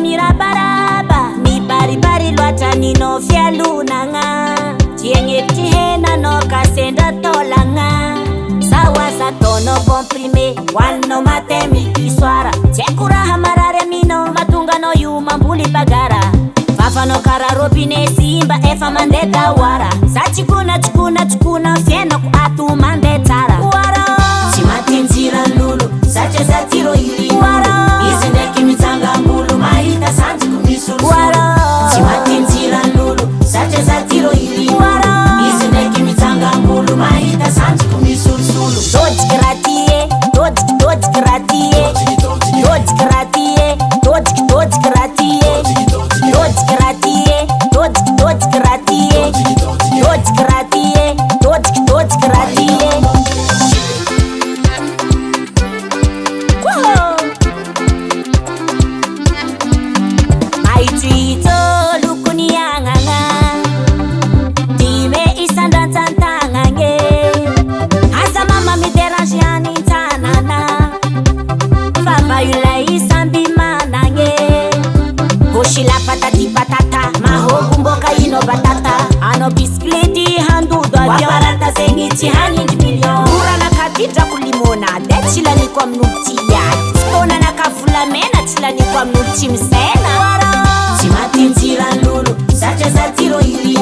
mirabaraba mibaribari lwatra nino fialunagna tiagnety hena no kasendra taolagna saoaza taonao comprimé hoaninao matin midi soir tsy haiko raha marary aminao mahatonga anao io mamboly bagara vavanao karaha robinet simba efa mandeha dahoara za tsikona fiainako ato mandeha tsara oara tsy matinjiran'olo satria za tiro iri izy ndraiky mitsangam-bolo mahita sanjiko misolo tsy matinjiran'olo satria za tiro iri izy ndraiky mitsangam-bolo mahita sanjiko misolosolo tojiky raha tie tojiky raha tie tojiky raha tie tojiky raha tie tojiky raha tie tojiky raha tie tojiky raha tie tojiky raha tie aitito lokony agnagna dime isandratsantagnagny asa mama miderange anintsanana favaila isamby managny hoshila patati patata mahogo mboka ino batata anao bisiklety handodo avion zegny tsy hanindry million orana katidrako limona de tsy laniko amin'olo tsy iaky tsy tonanaka volamena tsy laniko amin'olo tsy misena tsy matinjiran'olo satria za tiro iri